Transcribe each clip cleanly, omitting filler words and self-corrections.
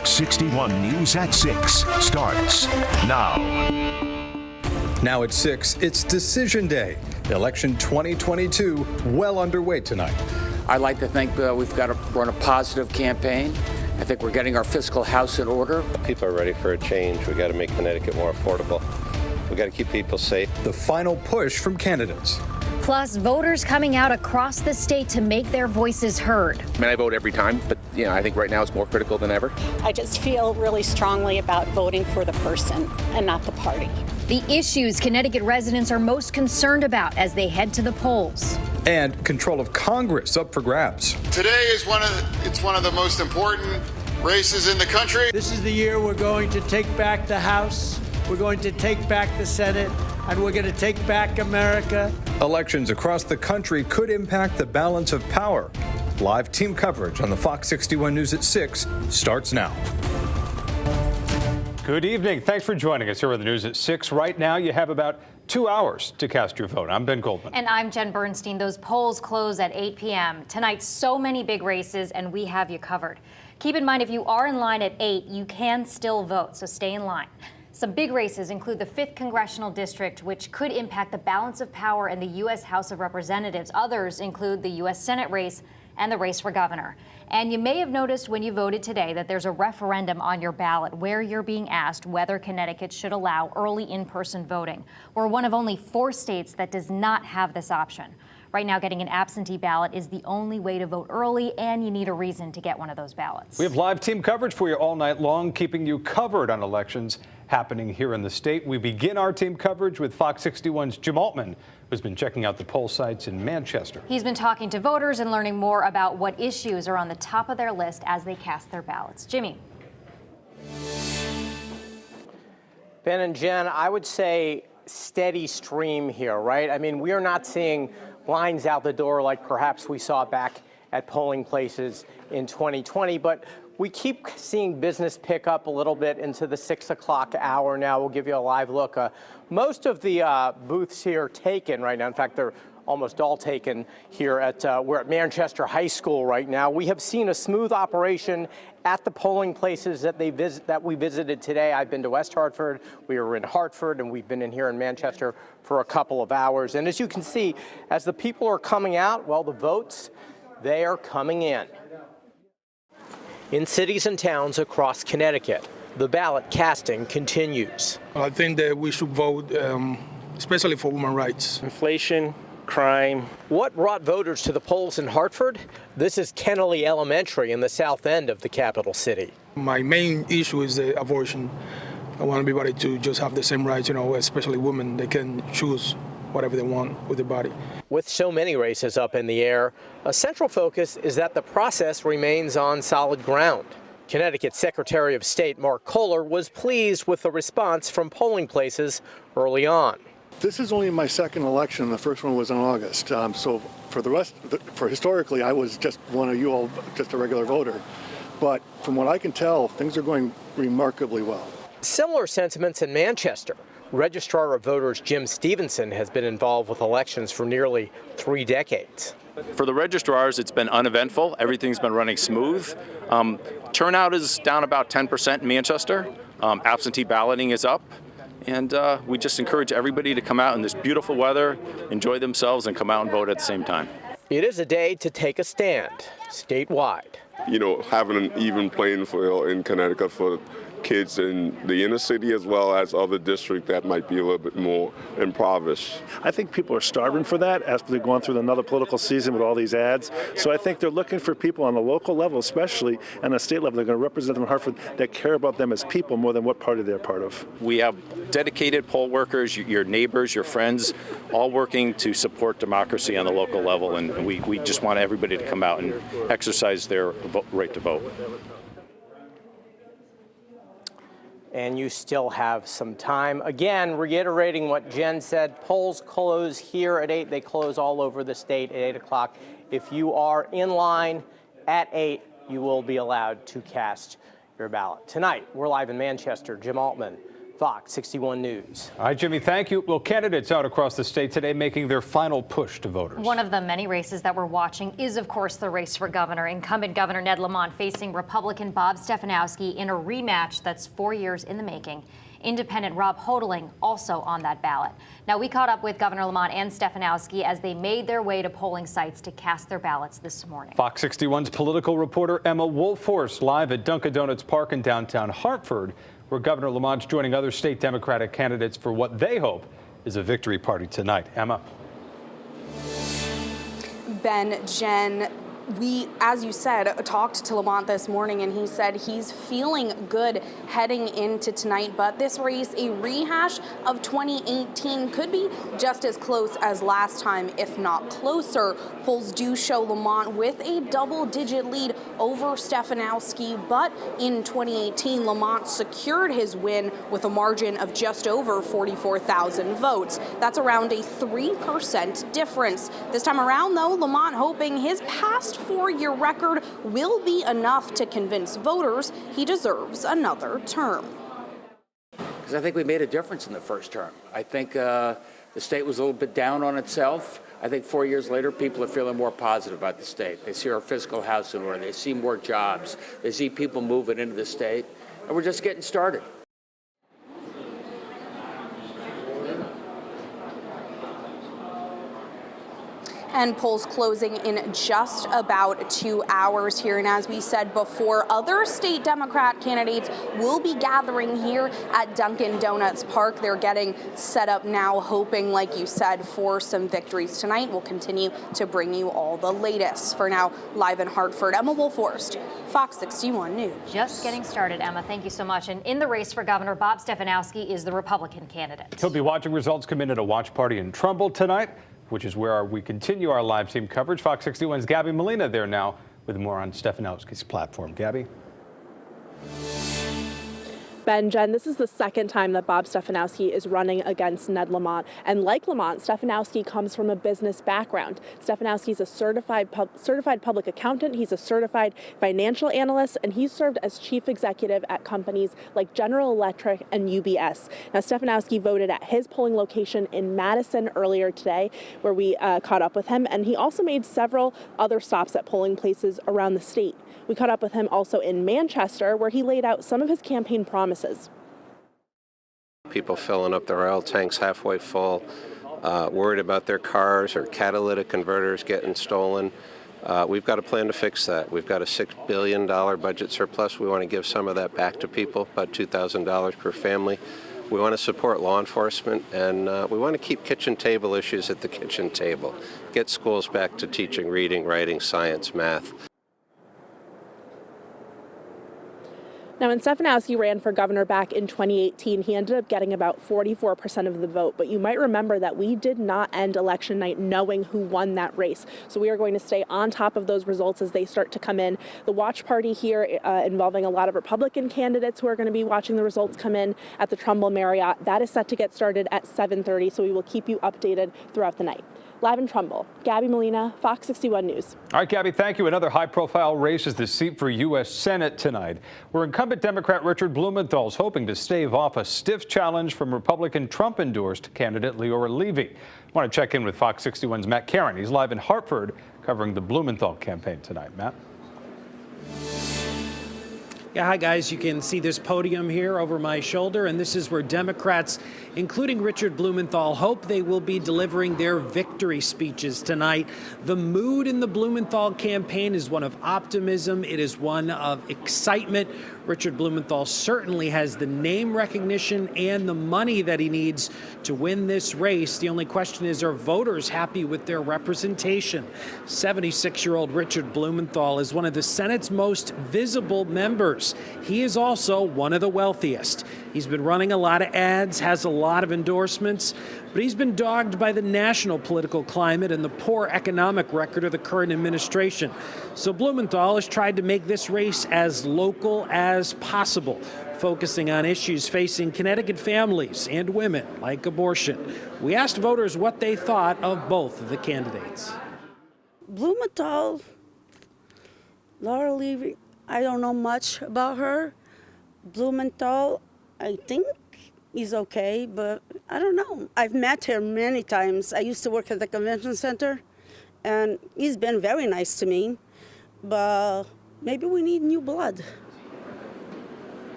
Fox 61 News at 6 starts now. Now at 6, it's Decision Day. Election 2022 well underway tonight. I'd like to think we've got to run a positive campaign. I think we're getting our fiscal house in order. People are ready for a change. We got to make Connecticut more affordable. We got to keep people safe. The final push from candidates. Plus, voters coming out across the state to make their voices heard. I mean, I vote every time, but I think right now it's more critical than ever. I just feel really strongly about voting for the person and not the party. The issues Connecticut residents are most concerned about as they head to the polls. And control of Congress up for grabs. Today is one of the most important races in the country. This is the year we're going to take back the House, we're going to take back the Senate, and we're going to take back America. Elections across the country could impact the balance of power. Live team coverage on the Fox 61 News at 6 starts now. Good evening. Thanks for joining us here with the news at 6. Right now, you have about 2 hours to cast your vote. I'm Ben Goldman. And I'm Jen Bernstein. Those polls close at 8 p.m. Tonight, so many big races, and we have you covered. Keep in mind, if you are in line at 8, you can still vote, so stay in line. Some big races include the 5th Congressional District, which could impact the balance of power in the U.S. House of Representatives. Others include the U.S. Senate race and the race for governor. And you may have noticed when you voted today that there's a referendum on your ballot where you're being asked whether Connecticut should allow early in-person voting. We're one of only 4 states that does not have this option. Right now, getting an absentee ballot is the only way to vote early, and you need a reason to get one of those ballots. We have live team coverage for you all night long, keeping you covered on elections happening here in the state. We begin our team coverage with Fox 61's Jim Altman, who's been checking out the poll sites in Manchester. He's been talking to voters and learning more about what issues are on the top of their list as they cast their ballots. Jimmy. Ben and Jen, I would say steady stream here, right? I mean, we are not seeing lines out the door like perhaps we saw back at polling places in 2020, but we keep seeing business pick up a little bit into the 6 o'clock hour now. We'll give you a live look. Most of the booths here are taken right now. In fact, they're almost all taken here at we're at Manchester High School right now. We have seen a smooth operation at the polling places that we visited today. I've been to West Hartford, we were in Hartford, and we've been in here in Manchester for a couple of hours. And as you can see, as the people are coming out, well, the votes, they are coming in. In cities and towns across Connecticut, the ballot casting continues. I think that we should vote, especially for women's rights. Inflation, crime. What brought voters to the polls in Hartford? This is Kennelly Elementary in the south end of the capital city. My main issue is the abortion. I want everybody to just have the same rights, especially women. They can choose whatever they want with their body. With so many races up in the air, a central focus is that the process remains on solid ground. Connecticut Secretary of State Mark Kohler was pleased with the response from polling places early on. This is only my second election. The first one was in August. So for the rest, historically, I was just one of you all, just a regular voter. But from what I can tell, things are going remarkably well. Similar sentiments in Manchester. Registrar of Voters Jim Stevenson has been involved with elections for nearly 3 decades. For the registrars, it's been uneventful. Everything's been running smooth. Turnout is down about 10% in Manchester. Absentee balloting is up. And we just encourage everybody to come out in this beautiful weather, enjoy themselves, and come out and vote at the same time. It is a day to take a stand statewide. Having an even playing field in Connecticut for kids in the inner city as well as other districts that might be a little bit more impoverished. I think people are starving for that after they've gone through another political season with all these ads. So I think they're looking for people on the local level, especially, and the state level, they're going to represent them in Hartford that care about them as people more than what party they're part of. We have dedicated poll workers, your neighbors, your friends, all working to support democracy on the local level, and we just want everybody to come out and exercise their right to vote. And you still have some time. Again, reiterating what Jen said, polls close here at 8. They close all over the state at 8 o'clock. If you are in line at 8, you will be allowed to cast your ballot. Tonight, we're live in Manchester. Jim Altman, Fox 61 News. All right, Jimmy, thank you. Well, candidates out across the state today making their final push to voters. One of the many races that we're watching is, of course, the race for governor. Incumbent Governor Ned Lamont facing Republican Bob Stefanowski in a rematch that's 4 years in the making. Independent Rob Hodling also on that ballot. Now, we caught up with Governor Lamont and Stefanowski as they made their way to polling sites to cast their ballots this morning. Fox 61's political reporter Emma Wolforst live at Dunkin' Donuts Park in downtown Hartford, where Governor Lamont's joining other state Democratic candidates for what they hope is a victory party tonight. Emma. Ben, Jen, we, as you said, talked to Lamont this morning, and he said he's feeling good heading into tonight. But this race, a rehash of 2018, could be just as close as last time, if not closer. Polls do show Lamont with a double-digit lead over Stefanowski, but in 2018, Lamont secured his win with a margin of just over 44,000 votes. That's around a 3% difference. This time around, though, Lamont hoping his past 4-year record will be enough to convince voters he deserves another term. Because I think we made a difference in the first term. I think the state was a little bit down on itself. I think 4 years later, people are feeling more positive about the state. They see our fiscal house in order. They see more jobs. They see people moving into the state. And we're just getting started. And polls closing in just about 2 hours here. And as we said before, other state Democrat candidates will be gathering here at Dunkin' Donuts Park. They're getting set up now, hoping, like you said, for some victories tonight. We'll continue to bring you all the latest. For now, live in Hartford, Emma Wolforst, Fox 61 News. Just getting started, Emma. Thank you so much. And in the race for governor, Bob Stefanowski is the Republican candidate. He'll be watching results come in at a watch party in Trumbull tonight, which is where we continue our live team coverage. Fox 61's Gabby Molina there now with more on Stefanowski's platform. Gabby? Ben, Jen, this is the second time that Bob Stefanowski is running against Ned Lamont. And like Lamont, Stefanowski comes from a business background. Stefanowski's a certified public accountant. He's a certified financial analyst, and he's served as chief executive at companies like General Electric and UBS. Now, Stefanowski voted at his polling location in Madison earlier today, where we caught up with him. And he also made several other stops at polling places around the state. We caught up with him also in Manchester, where he laid out some of his campaign promises. People filling up their oil tanks halfway full, worried about their cars or catalytic converters getting stolen. We've got a plan to fix that. We've got a $6 billion budget surplus. We want to give some of that back to people, about $2,000 per family. We want to support law enforcement, and we want to keep kitchen table issues at the kitchen table. Get schools back to teaching reading, writing, science, math. Now, when Stefanowski ran for governor back in 2018, he ended up getting about 44% of the vote. But you might remember that we did not end election night knowing who won that race. So we are going to stay on top of those results as they start to come in. The watch party here involving a lot of Republican candidates who are going to be watching the results come in at the Trumbull Marriott. That is set to get started at 7:30, so we will keep you updated throughout the night. Live in Trumbull, Gabby Molina, Fox 61 News. All right, Gabby, thank you. Another high-profile race is the seat for U.S. Senate tonight, where incumbent Democrat Richard Blumenthal is hoping to stave off a stiff challenge from Republican Trump-endorsed candidate Leora Levy. I want to check in with Fox 61's Matt Caron. He's live in Hartford covering the Blumenthal campaign tonight. Matt? Yeah, hi guys. You can see this podium here over my shoulder, and this is where Democrats, including Richard Blumenthal, hope they will be delivering their victory speeches tonight. The mood in the Blumenthal campaign is one of optimism. It is one of excitement. Richard Blumenthal certainly has the name recognition and the money that he needs to win this race. The only question is, are voters happy with their representation? 76-year-old Richard Blumenthal is one of the Senate's most visible members. He is also one of the wealthiest. He's been running a lot of ads, has a lot of endorsements, but he's been dogged by the national political climate and the poor economic record of the current administration. So Blumenthal has tried to make this race as local as possible, focusing on issues facing Connecticut families and women, like abortion. We asked voters what they thought of both of the candidates. Blumenthal, Laura Levy, I don't know much about her. Blumenthal, I think He's okay, but I don't know. I've met him many times. I used to work at the convention center, and he's been very nice to me, but maybe we need new blood.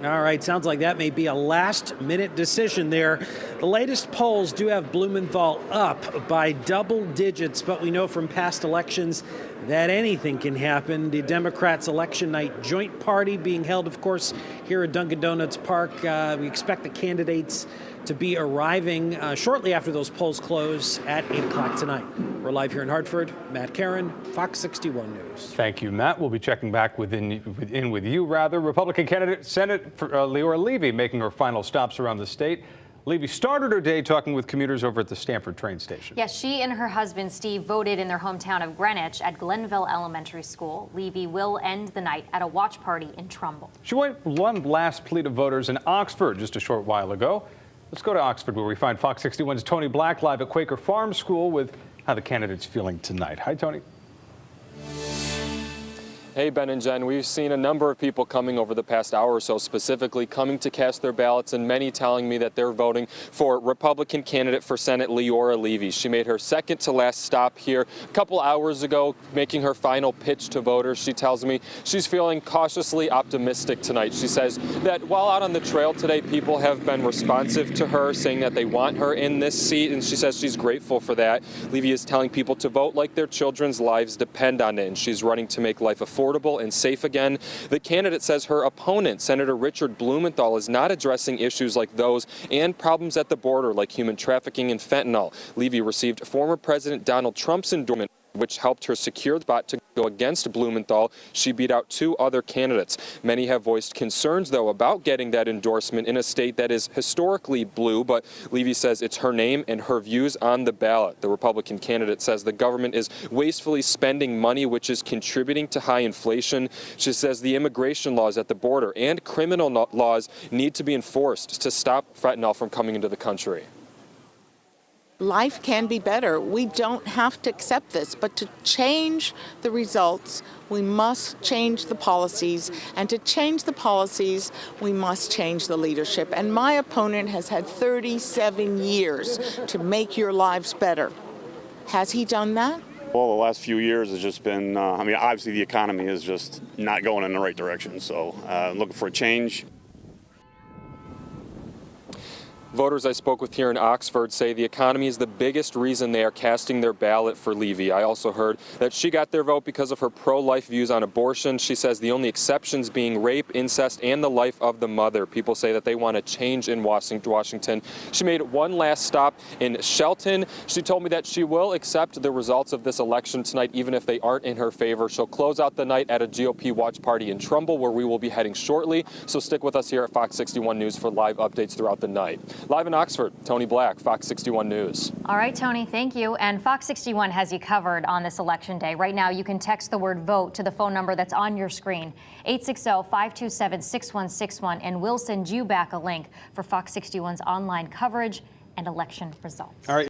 All right, sounds like that may be a last-minute decision there. The latest polls do have Blumenthal up by double digits, but we know from past elections that anything can happen. The Democrats' election night joint party being held, of course, here at Dunkin' Donuts Park. We expect the candidates to be arriving shortly after those polls close at 8 o'clock tonight. We're live here in Hartford. Matt Caron, Fox 61 News. Thank you, Matt. We'll be checking back with you. Republican candidate Senate Leora Levy making her final stops around the state. Levy started her day talking with commuters over at the Stanford train station. Yes, she and her husband, Steve, voted in their hometown of Greenwich at Glenville Elementary School. Levy will end the night at a watch party in Trumbull. She won one last plea to voters in Oxford just a short while ago. Let's go to Oxford, where we find Fox 61's Tony Black live at Quaker Farm School with how the candidate's feeling tonight. Hi, Tony. Hey, Ben and Jen, we've seen a number of people coming over the past hour or so, specifically coming to cast their ballots, and many telling me that they're voting for Republican candidate for Senate Leora Levy. She made her second to last stop here a couple hours ago, making her final pitch to voters. She tells me she's feeling cautiously optimistic tonight. She says that while out on the trail today, people have been responsive to her, saying that they want her in this seat, and she says she's grateful for that. Levy is telling people to vote like their children's lives depend on it, and she's running to make life affordable and safe again. The candidate says her opponent, Senator Richard Blumenthal, is not addressing issues like those and problems at the border like human trafficking and fentanyl. Levy received former President Donald Trump's endorsement, which helped her secure the spot to go against Blumenthal. She beat out two other candidates. Many have voiced concerns, though, about getting that endorsement in a state that is historically blue, but Levy says it's her name and her views on the ballot. The Republican candidate says the government is wastefully spending money, which is contributing to high inflation. She says the immigration laws at the border and criminal laws need to be enforced to stop fentanyl from coming into the country. Life can be better. We don't have to accept this, but to change the results, we must change the policies. And to change the policies, we must change the leadership. And my opponent has had 37 years to make your lives better. Has he done that? Well, the last few years has just been, obviously the economy is just not going in the right direction. So looking for a change. Voters I spoke with here in Oxford say the economy is the biggest reason they are casting their ballot for Levy. I also heard that she got their vote because of her pro-life views on abortion. She says the only exceptions being rape, incest, and the life of the mother. People say that they want a change in Washington. She made one last stop in Shelton. She told me that she will accept the results of this election tonight, even if they aren't in her favor. She'll close out the night at a GOP watch party in Trumbull, where we will be heading shortly. So stick with us here at Fox 61 News for live updates throughout the night. Live in Oxford, Tony Black, Fox 61 News. All right, Tony, thank you. And Fox 61 has you covered on this election day. Right now, you can text the word VOTE to the phone number that's on your screen, 860-527-6161, and we'll send you back a link for Fox 61's online coverage and election results. All right.